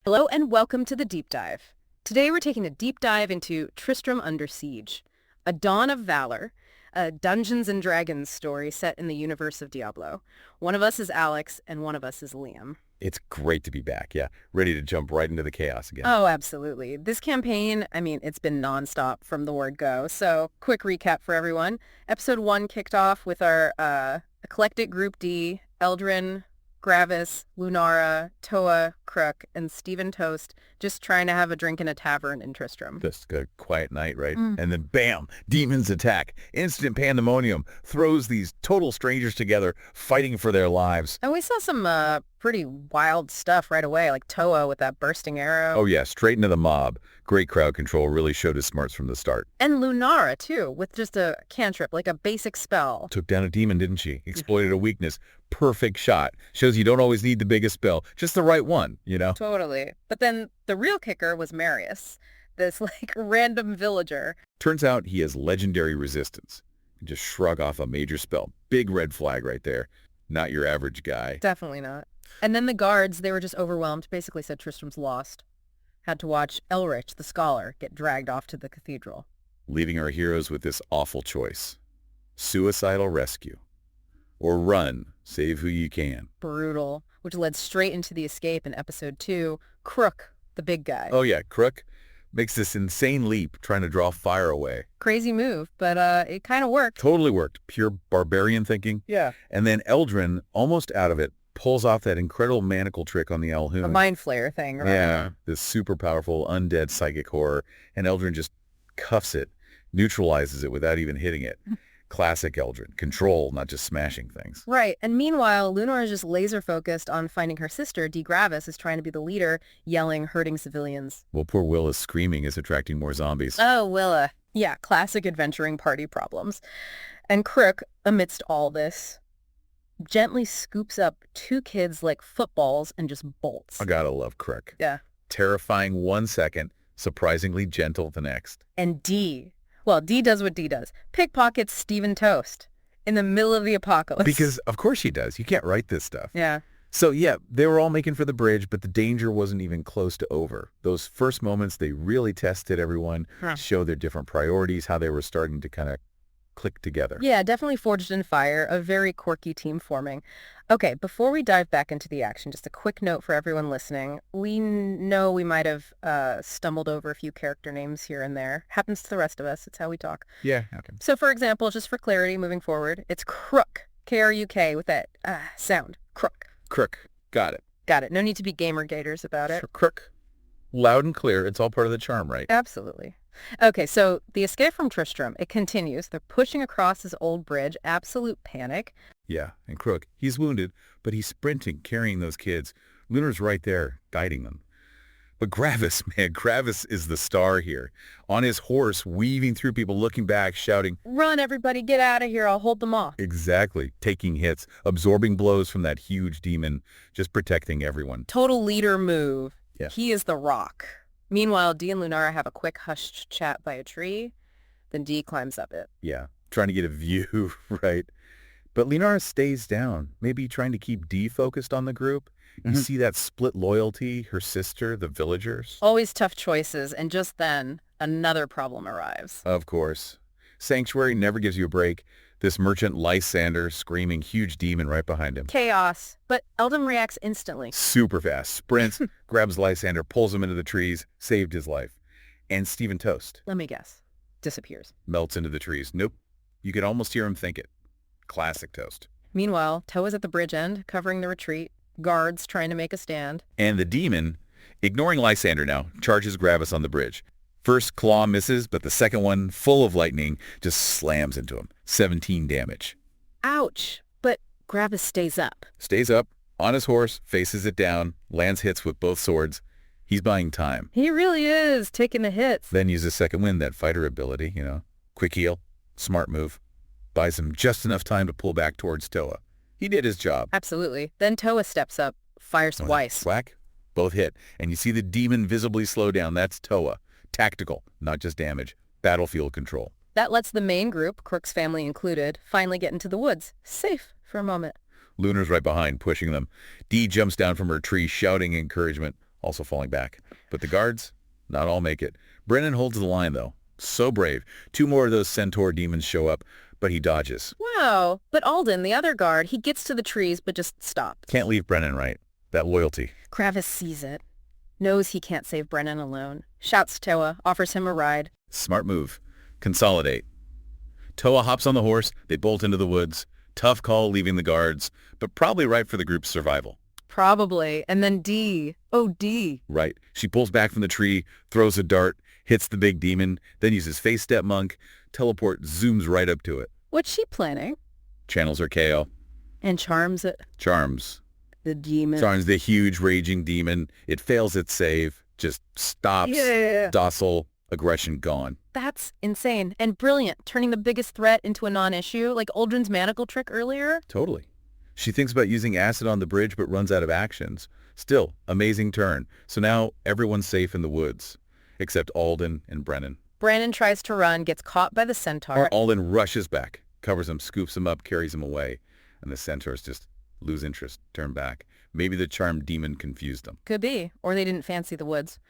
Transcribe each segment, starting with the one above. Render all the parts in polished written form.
Hello and welcome to the Deep Dive. Today we're taking a deep dive into Tristram Under Siege, a Dawn of Valor, a Dungeons and Dragons story set in the universe of Diablo. One of us is Alex and one of us is Liam. It's great to be back, yeah. Ready to jump right into the chaos again. Oh, absolutely. This campaign, it's been nonstop from the word go. So, quick recap for everyone. Episode 1 kicked off with our eclectic Group D, Eldrin, Gravis, Lunara, Toa, Crook, and Stephen Toast just trying to have a drink in a tavern in Tristram. Just a quiet night, right? And then bam, demons attack. Instant pandemonium throws these total strangers together fighting for their lives. And we saw some pretty wild stuff right away, like Toa with that bursting arrow. Oh yeah, straight into the mob. Great crowd control, really showed his smarts from the start. And Lunara, too, with just a cantrip, like a basic spell. Took down a demon, didn't she? Exploited a weakness. Perfect shot. Shows you don't always need the biggest spell, just the right one, you know? Totally. But then the real kicker was Marius, this random villager. Turns out he has legendary resistance. Just shrug off a major spell. Big red flag right there. Not your average guy. Definitely not. And then the guards, they were just overwhelmed, basically said Tristram's lost. Had to watch Elrich, the scholar, get dragged off to the cathedral. Leaving our heroes with this awful choice. Suicidal rescue. Or run, save who you can. Brutal, which led straight into the escape in episode 2. Crook, the big guy. Oh yeah, Crook makes this insane leap trying to draw fire away. Crazy move, but it kind of worked. Totally worked. Pure barbarian thinking. Yeah. And then Eldrin, almost out of it, pulls off that incredible manacle trick on the Elhoon. A mind flayer thing, right? Yeah, this super powerful undead psychic horror, and Eldrin just cuffs it, neutralizes it without even hitting it. Classic Eldrin. Control, not just smashing things. Right. And meanwhile, Lunar is just laser focused on finding her sister. D. Gravis is trying to be the leader, yelling, hurting civilians. Well, poor Willa's screaming is attracting more zombies. Oh, Willa. Yeah, classic adventuring party problems. And Crook, amidst all this, gently scoops up 2 kids like footballs and just bolts. I gotta love Crook. Yeah. Terrifying 1 second, surprisingly gentle the next. And D. Well, D does what D does. Pickpockets Stephen Toast in the middle of the apocalypse. Because, of course she does. You can't write this stuff. Yeah. So, yeah, they were all making for the bridge, but the danger wasn't even close to over. Those first moments, they really tested everyone, showed their different priorities, how they were starting to kind of click together. Yeah, definitely forged in fire, a very quirky team forming. Okay, before we dive back into the action, just a quick note for everyone listening. We know we might have stumbled over a few character names here and there. Happens to the rest of us. It's how we talk. Yeah, okay. So, for example, just for clarity moving forward, it's Crook, K-R-U-K, with that sound. Crook. Crook. Got it. Got it. No need to be gamer gators about it. Sure, Crook. Loud and clear. It's all part of the charm, right? Absolutely. Okay, so the escape from Tristram, it continues. They're pushing across this old bridge, absolute panic. Yeah, and Crook, he's wounded, but he's sprinting, carrying those kids. Lunar's right there, guiding them. But Gravis, man, Gravis is the star here. On his horse, weaving through people, looking back, shouting, "Run, everybody, get out of here, I'll hold them off." Exactly. Taking hits, absorbing blows from that huge demon, just protecting everyone. Total leader move. Yeah. He is the rock. Meanwhile, D and Lunara have a quick hushed chat by a tree. Then D climbs up it. Yeah, trying to get a view, right? But Lunara stays down, maybe trying to keep D focused on the group. You see that split loyalty, her sister, the villagers? Always tough choices, and just then, another problem arrives. Of course. Sanctuary never gives you a break. This merchant Lysander screaming, huge demon right behind him. Chaos, but Eldon reacts instantly. Super fast. Sprints, grabs Lysander, pulls him into the trees, saved his life. And Stephen Toast. Let me guess. Disappears. Melts into the trees. Nope. You could almost hear him think it. Classic Toast. Meanwhile, Toa's at the bridge end, covering the retreat. Guards trying to make a stand. And the demon, ignoring Lysander now, charges Gravis on the bridge. First claw misses, but the second one, full of lightning, just slams into him. 17 damage. Ouch! But Gravis stays up. Stays up, on his horse, faces it down, lands hits with both swords. He's buying time. He really is, taking the hits. Then uses second wind, that fighter ability, Quick heal, smart move. Buys him just enough time to pull back towards Toa. He did his job. Absolutely. Then Toa steps up, fires twice. Whack, both hit. And you see the demon visibly slow down. That's Toa. Tactical, not just damage. Battlefield control. That lets the main group, Crook's family included, finally get into the woods. Safe for a moment. Lunar's right behind, pushing them. Dee jumps down from her tree, shouting encouragement. also falling back. But the guards, not all make it. Brennan holds the line, though. So brave. 2 more of those centaur demons show up, but he dodges. Wow. But Alden, the other guard, he gets to the trees but just stops. Can't leave Brennan, right? That loyalty. Gravis sees it. Knows he can't save Brennan alone. Shouts to Toa, offers him a ride. Smart move. Consolidate. Toa hops on the horse. They bolt into the woods. Tough call leaving the guards, but probably right for the group's survival. Probably. And then D. Oh, D. Right. She pulls back from the tree, throws a dart, hits the big demon, then uses Face Step Monk. Teleport zooms right up to it. What's she planning? Channels her KO. And charms it. Charms. The demon. Charms the huge raging demon. It fails its save. Just stops. Yeah. Docile. Aggression gone. That's insane and brilliant, turning the biggest threat into a non-issue, like Uldren's manacle trick earlier. Totally. She thinks about using acid on the bridge but runs out of actions. Still, amazing turn. So now everyone's safe in the woods, except Alden and Brennan. Brennan tries to run, gets caught by the centaur. Alden rushes back, covers him, scoops him up, carries him away, and the centaurs just lose interest, turn back. Maybe the charmed demon confused them. Could be, or they didn't fancy the woods.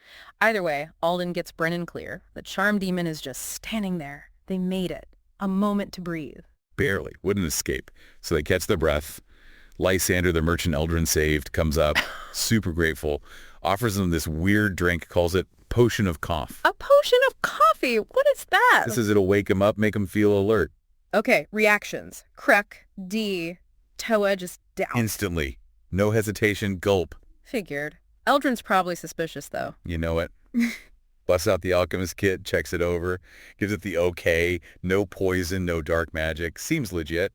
Either way, Alden gets Brennan clear. The charmed demon is just standing there. They made it. A moment to breathe. Barely. Wouldn't escape. So they catch their breath. Lysander, the merchant Eldrin saved, comes up, super grateful, offers them this weird drink, calls it potion of cough. A potion of coffee? What is that? This is it'll wake him up, make him feel alert. Okay, reactions. Kruk, D, Toa just down. Instantly. No hesitation, gulp. Figured. Eldrin's probably suspicious, though. You know it. Busts out the alchemist kit, checks it over, gives it the okay, no poison, no dark magic. Seems legit.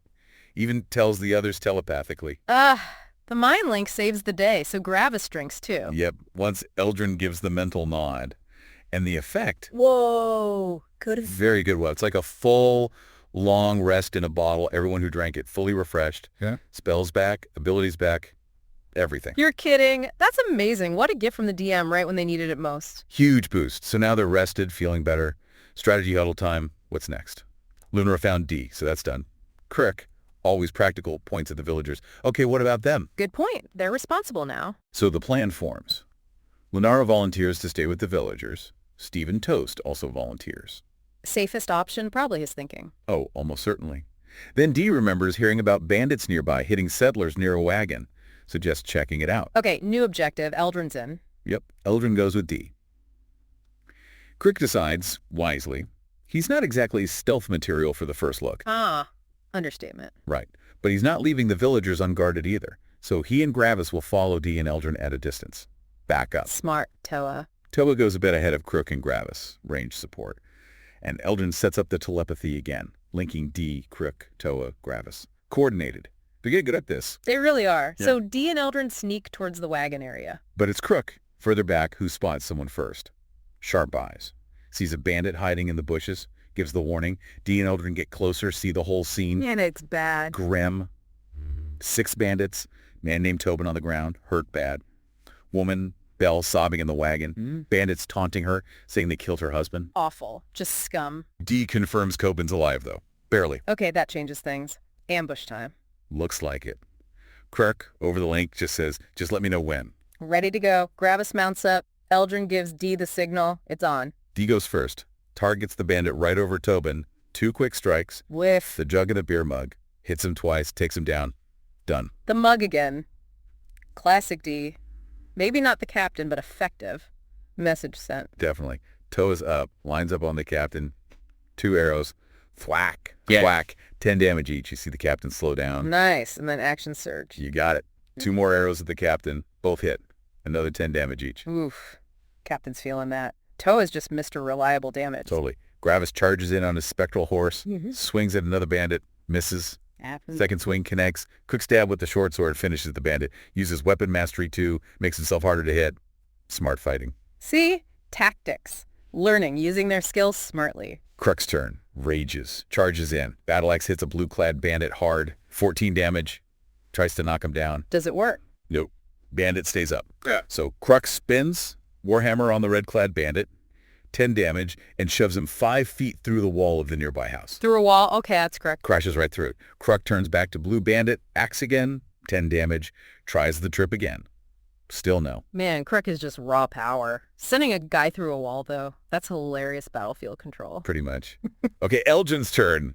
Even tells the others telepathically. The mind link saves the day, so Gravis drinks too. Yep, once Eldrin gives the mental nod. And the effect... Whoa! Good. Very good. Well, it's like a full, long rest in a bottle. Everyone who drank it, fully refreshed. Yeah. Spells back, abilities back, everything. You're kidding. That's amazing. What a gift from the DM right when they needed it most. Huge boost. So now they're rested, feeling better. Strategy huddle time. What's next? Lunara found D, so that's done. Crick, always practical, points at the villagers. Okay, what about them? Good point. They're responsible now. So the plan forms. Lunara volunteers to stay with the villagers. Stephen Toast also volunteers. Safest option, probably his thinking. Oh, almost certainly. Then D remembers hearing about bandits nearby hitting settlers near a wagon. Suggests checking it out. Okay, new objective. Eldrin's in. Yep, Eldrin goes with D. Crick decides, wisely, he's not exactly stealth material for the first look. Ah, understatement. Right, but he's not leaving the villagers unguarded either. So he and Gravis will follow D and Eldrin at a distance. Back up. Smart, Toa. Toa goes a bit ahead of Crook and Gravis, range support. And Eldrin sets up the telepathy again, linking D, Crook, Toa, Gravis. Coordinated. They get good at this. They really are. Yeah. So D and Eldrin sneak towards the wagon area. But it's Crook, further back, who spots someone first. Sharp eyes. Sees a bandit hiding in the bushes, gives the warning. D and Eldrin get closer, see the whole scene. And it's bad. Grim. 6 bandits. Man named Tobin on the ground, hurt bad. Woman, Belle, sobbing in the wagon. Bandits taunting her, saying they killed her husband. Awful. Just scum. D confirms Cobin's alive, though. Barely. Okay, that changes things. Ambush time. Looks like it. Kirk, over the link, just says, just let me know when. Ready to go. Gravis mounts up. Eldrin gives D the signal. It's on. D goes first. Targets the bandit right over Tobin. 2 quick strikes. Whiff. The jug and the beer mug. Hits him twice, takes him down. Done. The mug again. Classic D. Maybe not the captain, but effective. Message sent. Definitely. Toa's up. Lines up on the captain. 2 arrows. Thwack. Thwack. 10 damage each. You see the captain slow down. Nice. And then action surge. You got it. 2 more arrows at the captain. Both hit. Another 10 damage each. Oof. Captain's feeling that. Toa's just Mr. Reliable damage. Totally. Gravis charges in on his spectral horse. Swings at another bandit. Misses. Second swing connects. Quick stab with the short sword finishes the bandit. Uses weapon mastery too. Makes himself harder to hit. Smart fighting. See? Tactics. Learning, using their skills smartly. Kruk's turn. Rages. Charges in. Battle axe hits a blue-clad bandit hard. 14 damage. Tries to knock him down. Does it work? Nope. Bandit stays up. So Kruk spins. Warhammer on the red-clad bandit. 10 damage. And shoves him 5 feet through the wall of the nearby house. Through a wall? Okay, that's correct. Crashes right through it. Kruk turns back to blue bandit. Axe again. 10 damage. Tries the trip again. Still no. Man, Crook is just raw power. Sending a guy through a wall, though, that's hilarious battlefield control. Pretty much. Okay, Eldrin's turn.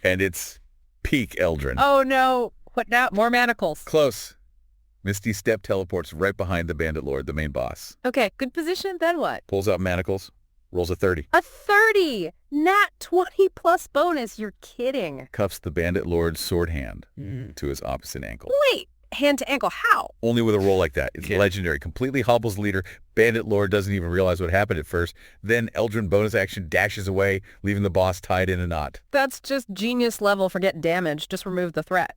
And it's peak Eldrin. Oh, no. What now? More manacles. Close. Misty Step teleports right behind the Bandit Lord, the main boss. Okay, good position. Then what? Pulls out manacles, rolls a 30. A 30! Nat 20 plus bonus. You're kidding. Cuffs the Bandit Lord's sword hand to his opposite ankle. Wait, hand to ankle. How? Only with a roll like that. It's legendary. Completely hobbles the leader. Bandit Lord doesn't even realize what happened at first. Then Eldrin bonus action dashes away, leaving the boss tied in a knot. That's just genius level. Forget damage. Just remove the threat.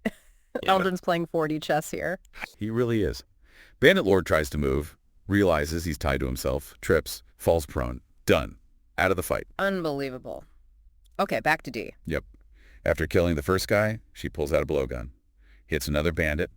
Yeah. Eldrin's playing 4D chess here. He really is. Bandit Lord tries to move, realizes he's tied to himself, trips, falls prone. Done. Out of the fight. Unbelievable. Okay, back to D. Yep. After killing the first guy, she pulls out a blowgun. Hits another bandit.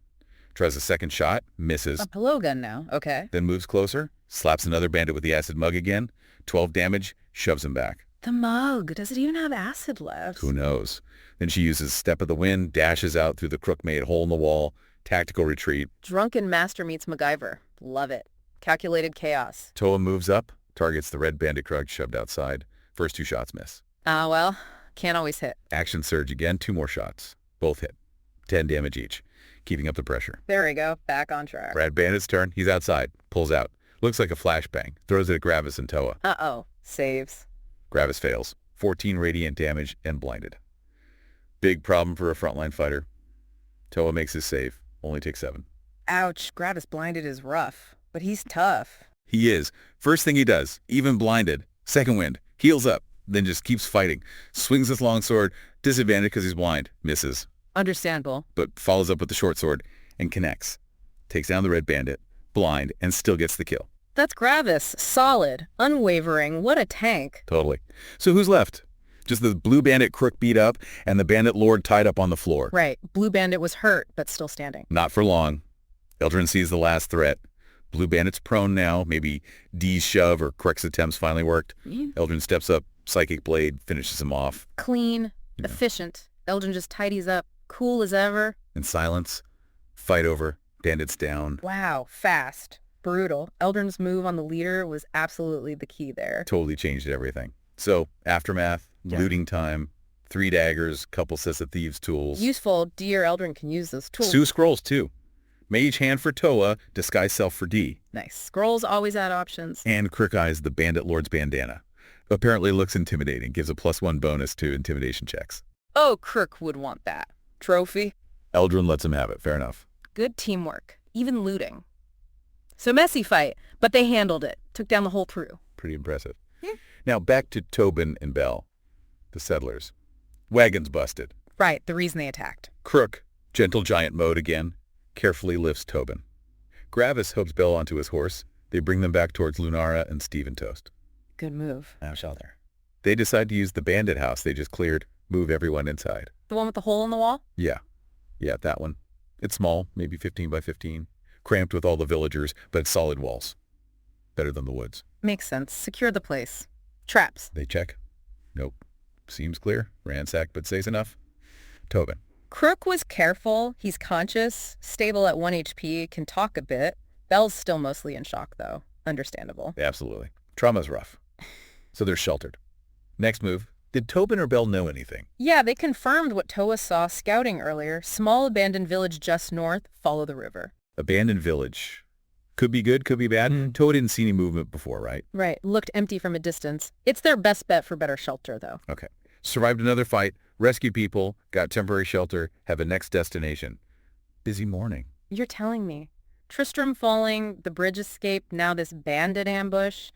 Tries a second shot. Misses. A blowgun now. Okay. Then moves closer. Slaps another bandit with the acid mug again. 12 damage. Shoves him back. The mug. Does it even have acid left? Who knows? Then she uses Step of the Wind, dashes out through the crook-made hole in the wall. Tactical retreat. Drunken master meets MacGyver. Love it. Calculated chaos. Toa moves up. Targets the red bandit crug shoved outside. First 2 shots miss. Ah, well, can't always hit. Action surge again. 2 more shots. Both hit. 10 damage each. Keeping up the pressure. There we go. Back on track. Red bandit's turn. He's outside. Pulls out. Looks like a flashbang. Throws it at Gravis and Toa. Uh-oh. Saves. Gravis fails. 14 radiant damage and blinded. Big problem for a frontline fighter. Toa makes his save. Only takes 7. Ouch. Gravis blinded is rough, but he's tough. He is. First thing he does, even blinded. Second wind. Heals up. Then just keeps fighting. Swings his longsword. Disadvantage because he's blind. Misses. Understandable. But follows up with the short sword and connects. Takes down the red bandit. Blind. And still gets the kill. That's Gravis. Solid. Unwavering. What a tank. Totally. So who's left? Just the blue bandit crook beat up and the bandit lord tied up on the floor. Right. Blue Bandit was hurt, but still standing. Not for long. Eldrin sees the last threat. Blue bandit's prone now. Maybe D's shove or Crook's attempts finally worked. Eldrin steps up. Psychic blade finishes him off. Clean. Yeah. Efficient. Eldrin just tidies up. Cool as ever. In silence. Fight over. Bandit's down. Wow. Fast. Brutal. Eldrin's move on the leader was absolutely the key there. Totally changed everything. So, aftermath, looting time, 3 daggers, couple sets of thieves' tools. Useful. D or Eldrin can use those tools. Sue scrolls, too. Mage hand for Toa, disguise self for D. Nice. Scrolls always add options. And Crook eyes the Bandit Lord's bandana. Apparently looks intimidating, gives a +1 bonus to intimidation checks. Oh, Crook would want that. Trophy. Eldrin lets him have it, fair enough. Good teamwork. Even looting. So messy fight, but they handled it. Took down the whole crew. Pretty impressive. Yeah. Now back to Tobin and Bell, the settlers. Wagon's busted. Right, the reason they attacked. Crook, gentle giant mode again, carefully lifts Tobin. Gravis hooks Bell onto his horse. They bring them back towards Lunara and Steven Toast. Good move. Now shelter. They decide to use the bandit house they just cleared, move everyone inside. The one with the hole in the wall? Yeah, that one. It's small, maybe 15 by 15, cramped with all the villagers, but it's solid walls. Better than the woods. Makes sense. Secure the place. Traps. They check. Nope. Seems clear. Ransacked, but says enough. Tobin. Crook was careful. He's conscious, stable at 1 HP, can talk a bit. Bell's still mostly in shock, though. Understandable. Absolutely. Trauma's rough. So they're sheltered. Next move. Did Tobin or Bell know anything? Yeah, they confirmed what Toa saw scouting earlier. Small abandoned village just north. Follow the river. Abandoned village. Could be good, could be bad. Toa didn't see any movement before, right? Right. Looked empty from a distance. It's their best bet for better shelter, though. Okay. Survived another fight, rescue people, got temporary shelter, have a next destination. Busy morning. You're telling me. Tristram falling, the bridge escape, now this bandit ambush.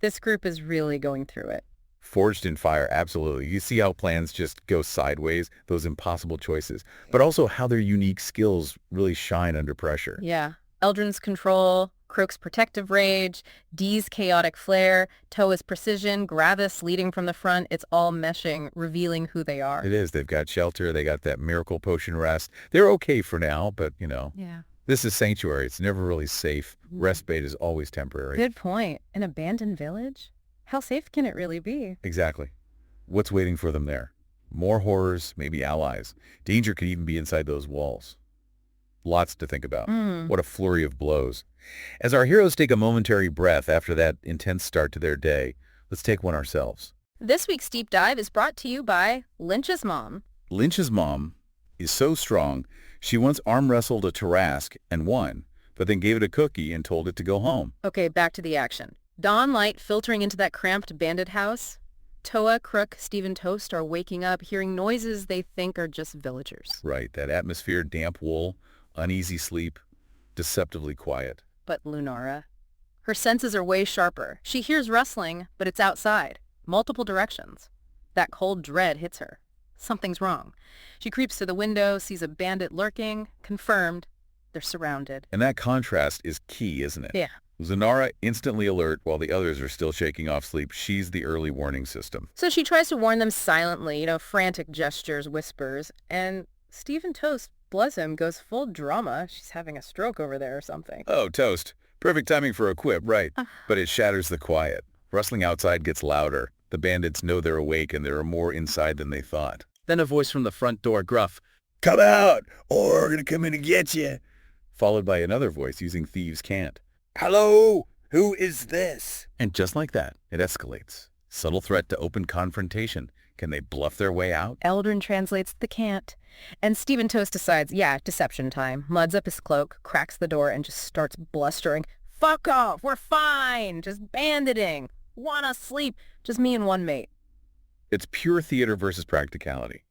This group is really going through it. Forged in fire, absolutely. You see how plans just go sideways, those impossible choices, but also how their unique skills really shine under pressure. Yeah. Eldrin's control, Crook's protective rage, D's chaotic flair, Toa's precision, Gravis leading from the front. It's all meshing, revealing who they are. It is. They've got shelter. They got that miracle potion rest. They're okay for now, but, Yeah. this is sanctuary. It's never really safe. Respite is always temporary. Good point. An abandoned village? How safe can it really be? Exactly. What's waiting for them there? More horrors, maybe allies. Danger could even be inside those walls. Lots to think about. Mm. What a flurry of blows. As our heroes take a momentary breath after that intense start to their day, let's take one ourselves. This week's deep dive is brought to you by Lynch's mom. Lynch's mom is so strong, she once arm wrestled a Tarrasque and won, but then gave it a cookie and told it to go home. Okay, back to the action. Dawn light filtering into that cramped bandit house. Toa, Crook, Stephen Toast are waking up, hearing noises they think are just villagers. Right, that atmosphere, damp wool, uneasy sleep, deceptively quiet. But Lunara, her senses are way sharper. She hears rustling, but it's outside, multiple directions. That cold dread hits her. Something's wrong. She creeps to the window, sees a bandit lurking. Confirmed. They're surrounded. And that contrast is key, isn't it? Yeah. Lunara instantly alert while the others are still shaking off sleep. She's the early warning system. So she tries to warn them silently, frantic gestures, whispers, and Stephen Toast, bless him, goes full drama. She's having a stroke over there or something. Oh, Toast. Perfect timing for a quip, right. But it shatters the quiet. Rustling outside gets louder. The bandits know they're awake and there are more inside than they thought. Then a voice from the front door, gruff, "Come out, or we're gonna come in and get you." Followed by another voice using thieves' cant. "Hello, who is this?" And just like that, it escalates. Subtle threat to open confrontation. Can they bluff their way out? Eldrin translates the can't. And Stephen Toast decides, deception time. Muds up his cloak, cracks the door, and just starts blustering. Fuck off, we're fine, just banditing. Wanna sleep, just me and one mate. It's pure theater versus practicality.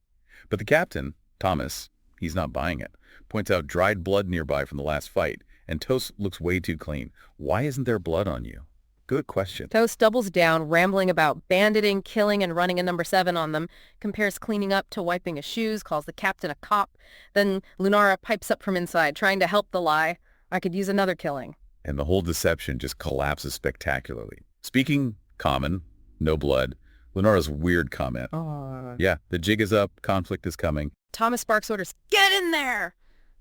But the captain, Thomas, he's not buying it. Points out dried blood nearby from the last fight, and Toast looks way too clean. Why isn't there blood on you? Good question. Toast doubles down, rambling about banditing, killing, and running a number 7 on them, compares cleaning up to wiping his shoes, calls the captain a cop. Then Lunara pipes up from inside, trying to help the lie. I could use another killing. And the whole deception just collapses spectacularly. Speaking common, no blood, Lunara's weird comment. Yeah, the jig is up, conflict is coming. Thomas Sparks orders, "Get in there!"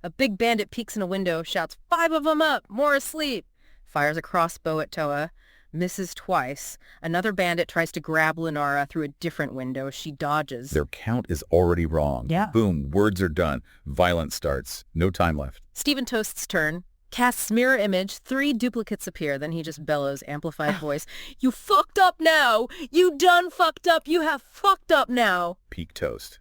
A big bandit peeks in a window, shouts, "5 of them up, more asleep!" Fires a crossbow at Toa, misses twice. Another bandit tries to grab Lunara through a different window. She dodges. Their count is already wrong. Yeah. Boom, words are done. Violence starts. No time left. Stephen Toast's turn. Casts mirror image. 3 duplicates appear. Then he just bellows, amplified voice. "You fucked up now! You done fucked up! You have fucked up now!" Peak Toast.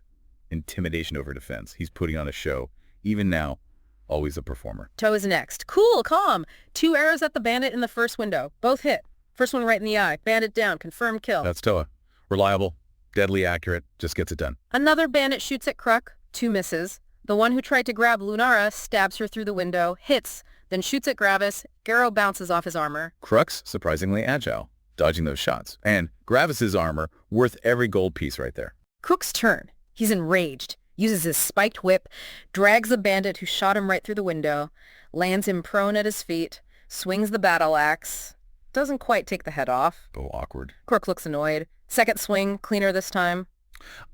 Intimidation over defense. He's putting on a show. Even now, always a performer. Toa's next. Cool, calm. 2 arrows at the bandit in the first window. Both hit. First one right in the eye. Bandit down. Confirmed kill. That's Toa. Reliable, deadly accurate, just gets it done. Another bandit shoots at Kruk. 2 misses. The one who tried to grab Lunara stabs her through the window, hits, then shoots at Gravis. Garrow bounces off his armor. Crux, surprisingly agile, dodging those shots. And Gravis's armor, worth every gold piece right there. Crook's turn. He's enraged. Uses his spiked whip, drags the bandit who shot him right through the window, lands him prone at his feet, swings the battle axe. Doesn't quite take the head off. Oh, awkward. Crook looks annoyed. Second swing, cleaner this time.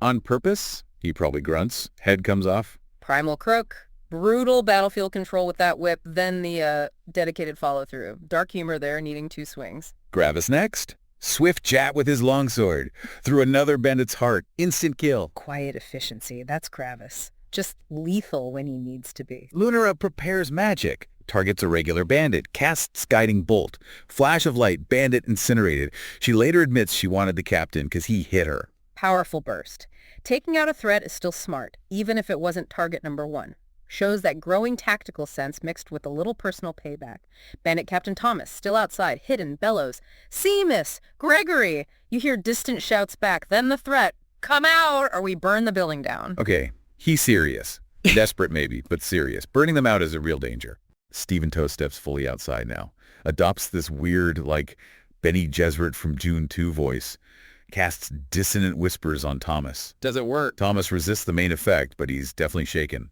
On purpose, he probably grunts. Head comes off. Primal Crook. Brutal battlefield control with that whip, then the dedicated follow-through. Dark humor there, needing 2 swings. Gravis next. Swift jab with his longsword. Through another bandit's heart. Instant kill. Quiet efficiency. That's Gravis. Just lethal when he needs to be. Lunara prepares magic. Targets a regular bandit. Casts guiding bolt. Flash of light. Bandit incinerated. She later admits she wanted the captain because he hit her. Powerful burst. Taking out a threat is still smart, even if it wasn't target number 1. Shows that growing tactical sense mixed with a little personal payback. Bandit Captain Thomas, still outside, hidden, bellows. "Seamus! Gregory!" You hear distant shouts back, then the threat. "Come out or we burn the building down." Okay, he's serious. Desperate maybe, but serious. Burning them out is a real danger. Stephen Toast steps fully outside now. Adopts this weird, Benny Gesserit from June 2 voice. Casts dissonant whispers on Thomas. "Does it work?" Thomas resists the main effect, but he's definitely shaken.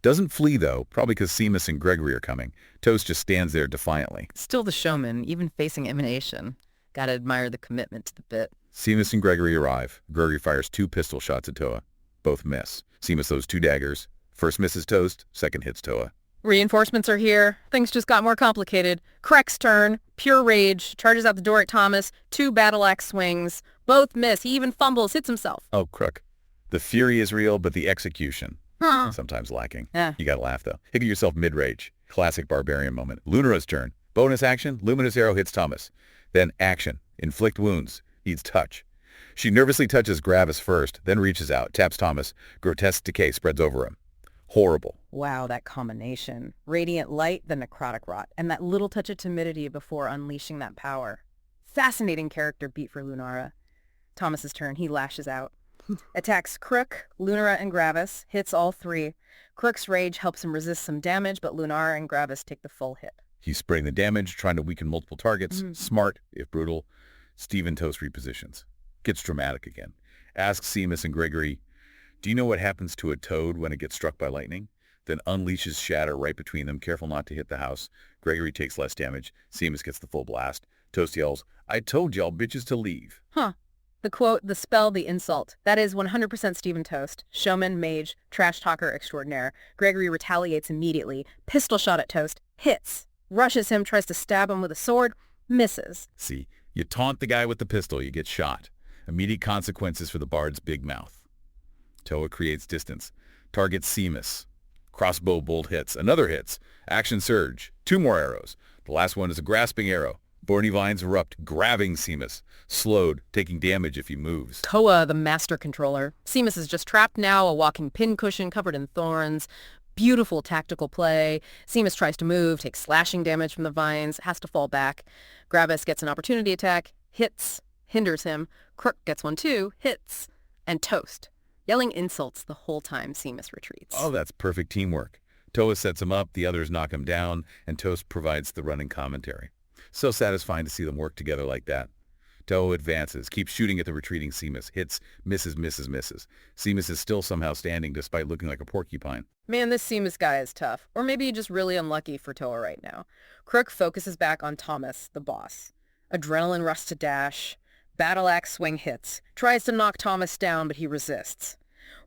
Doesn't flee, though, probably because Seamus and Gregory are coming. Toast just stands there defiantly. Still the showman, even facing emanation. Gotta admire the commitment to the bit. Seamus and Gregory arrive. Gregory fires 2 pistol shots at Toa. Both miss. Seamus throws 2 daggers. First misses Toast, second hits Toa. Reinforcements are here. Things just got more complicated. Crack's turn. Pure rage. Charges out the door at Thomas. 2 battle axe swings. Both miss. He even fumbles, hits himself. Oh, crook. The fury is real, but the execution. Sometimes lacking. Yeah. You gotta laugh, though. Hit yourself mid-rage. Classic barbarian moment. Lunara's turn. Bonus action, luminous arrow hits Thomas. Then action, inflict wounds. Needs touch. She nervously touches Gravis first, then reaches out, taps Thomas. Grotesque decay spreads over him. Horrible. Wow, that combination. Radiant light, the necrotic rot, and that little touch of timidity before unleashing that power. Fascinating character beat for Lunara. Thomas's turn. He lashes out. Attacks Crook, Lunara, and Gravis. Hits all three. Crook's rage helps him resist some damage, but Lunara and Gravis take the full hit. He's spreading the damage, trying to weaken multiple targets. Smart, if brutal. Stephen Toast repositions. Gets dramatic again. Asks Seamus and Gregory, do you know what happens to a toad when it gets struck by lightning? Then unleashes shatter right between them, careful not to hit the house. Gregory takes less damage. Seamus gets the full blast. Toast yells, I told y'all bitches to leave. Huh. The quote, the spell, the insult. That is 100% Stephen Toast. Showman, mage, trash talker extraordinaire. Gregory retaliates immediately. Pistol shot at Toast. Hits. Rushes him, tries to stab him with a sword. Misses. See, you taunt the guy with the pistol, you get shot. Immediate consequences for the bard's big mouth. Toa creates distance. Targets Seamus. Crossbow bolt hits. Another hits. Action surge. 2 more arrows. The last one is a grasping arrow. Thorny vines erupt, grabbing Seamus. Slowed, taking damage if he moves. Toa, the master controller. Seamus is just trapped now, a walking pincushion covered in thorns. Beautiful tactical play. Seamus tries to move, takes slashing damage from the vines, has to fall back. Gravis gets an opportunity attack, hits, hinders him. Crook gets one too, hits, and Toast. Yelling insults the whole time Seamus retreats. Oh, that's perfect teamwork. Toa sets him up, the others knock him down, and Toast provides the running commentary. So satisfying to see them work together like that. Toa advances, keeps shooting at the retreating Seamus, hits, misses. Seamus is still somehow standing despite looking like a porcupine. Man, this Seamus guy is tough. Or maybe just really unlucky for Toa right now. Crook focuses back on Thomas, the boss. Adrenaline rush to dash. Battle axe swing hits. Tries to knock Thomas down, but he resists.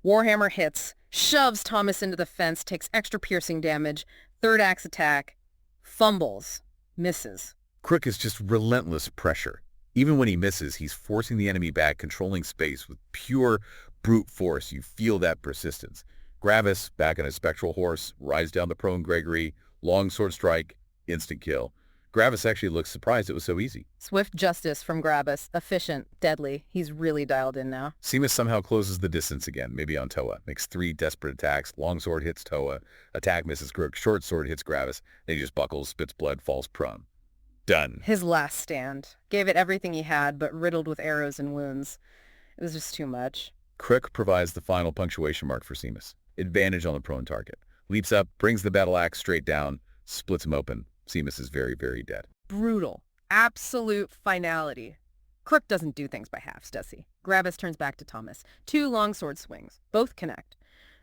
Warhammer hits. Shoves Thomas into the fence, takes extra piercing damage. Third axe attack. Fumbles. Misses. Crook is just relentless pressure. Even when he misses, he's forcing the enemy back, controlling space with pure brute force. You feel that persistence. Gravis, back on his spectral horse, rides down the prone Gregory, long sword strike, instant kill. Gravis actually looks surprised it was so easy. Swift justice from Gravis. Efficient. Deadly. He's really dialed in now. Seamus somehow closes the distance again, maybe on Toa. Makes 3 desperate attacks. Long sword hits Toa. Attack misses Crook. Short sword hits Gravis. Then he just buckles, spits blood, falls prone. Done. His last stand. Gave it everything he had, but riddled with arrows and wounds. It was just too much. Crook provides the final punctuation mark for Seamus. Advantage on the prone target. Leaps up, brings the battle axe straight down, splits him open. Seamus is very, very dead. Brutal. Absolute finality. Crook doesn't do things by halves, does he? Gravis turns back to Thomas. 2 longsword swings. Both connect.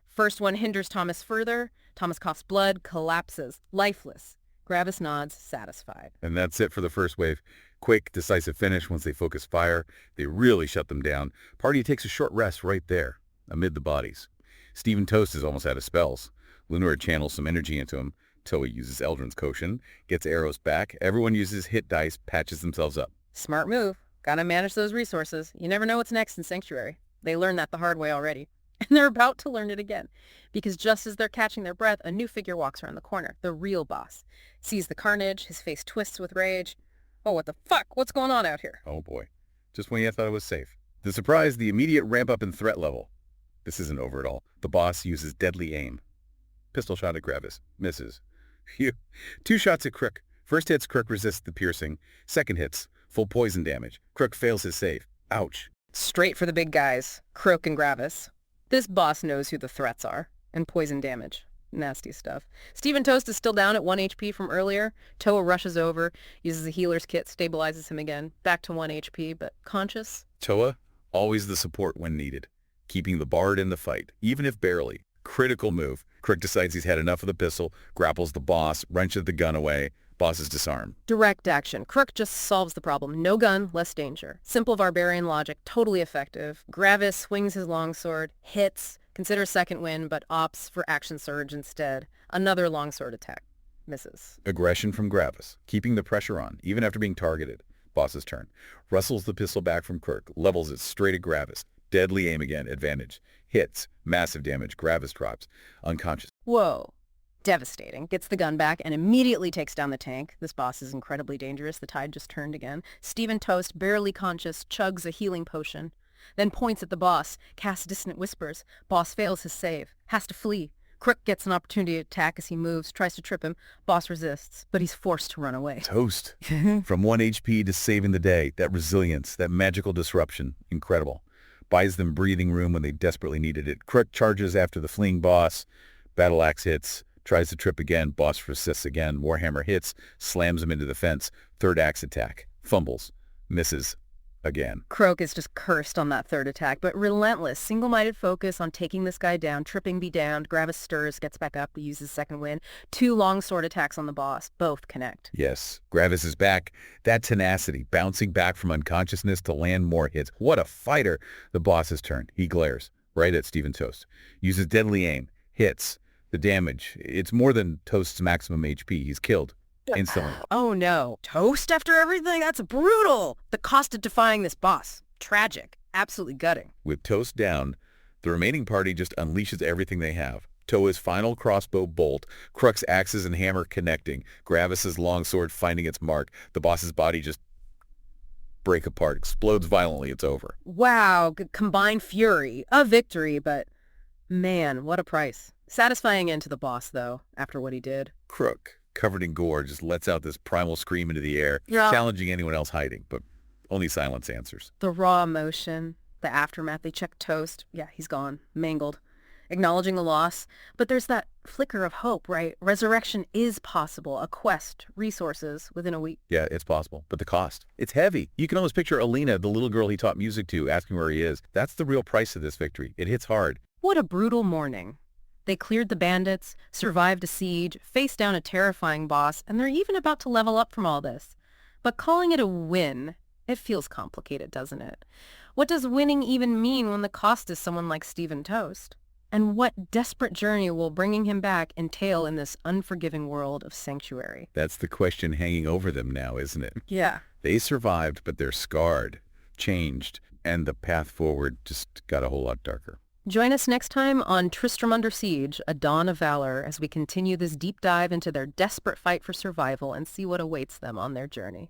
First one hinders Thomas further. Thomas coughs blood, collapses, lifeless. Gravis nods, satisfied. And that's it for the first wave. Quick, decisive finish once they focus fire. They really shut them down. Party takes a short rest right there, amid the bodies. Stephen Toast is almost out of spells. Lunara channels some energy into him. Toa uses Eldrin's Potion, gets arrows back. Everyone uses hit dice, patches themselves up. Smart move. Gotta manage those resources. You never know what's next in Sanctuary. They learned that the hard way already. And they're about to learn it again. Because just as they're catching their breath, a new figure walks around the corner. The real boss. Sees the carnage. His face twists with rage. Oh, what the fuck? What's going on out here? Oh boy. Just when you thought it was safe. The surprise, the immediate ramp up in threat level. This isn't over at all. The boss uses deadly aim. Pistol shot at Gravis. Misses. Phew. 2 shots at Crook. First hits, Crook resists the piercing. Second hits, full poison damage. Crook fails his save. Ouch. Straight for the big guys. Croak and Gravis. This boss knows who the threats are. And poison damage. Nasty stuff. Stephen Toast is still down at 1 HP from earlier. Toa rushes over, uses a healer's kit, stabilizes him again. Back to 1 HP, but conscious. Toa, always the support when needed. Keeping the bard in the fight, even if barely. Critical move. Crook decides he's had enough of the pistol, grapples the boss, wrenches the gun away. Boss is disarmed. Direct action. Crook just solves the problem. No gun, less danger. Simple barbarian logic, totally effective. Gravis swings his longsword, hits, considers second wind, but opts for action surge instead. Another longsword attack. Misses. Aggression from Gravis, keeping the pressure on, even after being targeted. Boss's turn. Wrestles the pistol back from Crook, levels it straight at Gravis. Deadly aim again, advantage. Hits, massive damage, Gravis drops, unconscious. Whoa. Devastating. Gets the gun back and immediately takes down the tank. This boss is incredibly dangerous. The tide just turned again. Stephen Toast, barely conscious, chugs a healing potion. Then points at the boss, casts dissonant whispers. Boss fails his save. Has to flee. Crook gets an opportunity to attack as he moves, tries to trip him. Boss resists, but he's forced to run away. Toast. From 1 HP to saving the day. That resilience, that magical disruption. Incredible. Buys them breathing room when they desperately needed it. Crook charges after the fleeing boss. Battle axe hits. Tries to trip again. Boss resists again. Warhammer hits. Slams him into the fence. Third axe attack. Fumbles. Misses. Again. Croak is just cursed on that third attack, but relentless, single-minded focus on taking this guy down, tripping be damned. Gravis stirs, gets back up, uses second wind. 2 long sword attacks on the boss. Both connect. Yes. Gravis is back. That tenacity, bouncing back from unconsciousness to land more hits. What a fighter. The boss's turn. He glares. Right at Stephen Toast. Uses deadly aim. Hits. The damage. It's more than Toast's maximum HP. He's killed. Instantly. Oh no. Toast after everything? That's brutal. The cost of defying this boss. Tragic. Absolutely gutting. With Toast down, the remaining party just unleashes everything they have. Toa's final crossbow bolt, Crook's axes and hammer connecting, Gravis's longsword finding its mark. The boss's body just break apart, explodes violently. It's over. Wow. Combined fury. A victory, but man, what a price. Satisfying end to the boss, though, after what he did. Crook, covered in gore, just lets out this primal scream into the air, Yeah. challenging anyone else hiding, but only silence answers. The raw emotion, the aftermath, they check Toast. Yeah, he's gone. Mangled. Acknowledging the loss. But there's that flicker of hope, right? Resurrection is possible. A quest, resources within a week. Yeah, it's possible, but the cost. It's heavy. You can almost picture Alina, the little girl he taught music to, asking where he is. That's the real price of this victory. It hits hard. What a brutal morning. They cleared the bandits, survived a siege, faced down a terrifying boss, and they're even about to level up from all this. But calling it a win, it feels complicated, doesn't it? What does winning even mean when the cost is someone like Stephen Toast? And what desperate journey will bringing him back entail in this unforgiving world of Sanctuary? That's the question hanging over them now, isn't it? Yeah. They survived, but they're scarred, changed, and the path forward just got a whole lot darker. Join us next time on Tristram Under Siege, A Dawn of Valor, as we continue this deep dive into their desperate fight for survival and see what awaits them on their journey.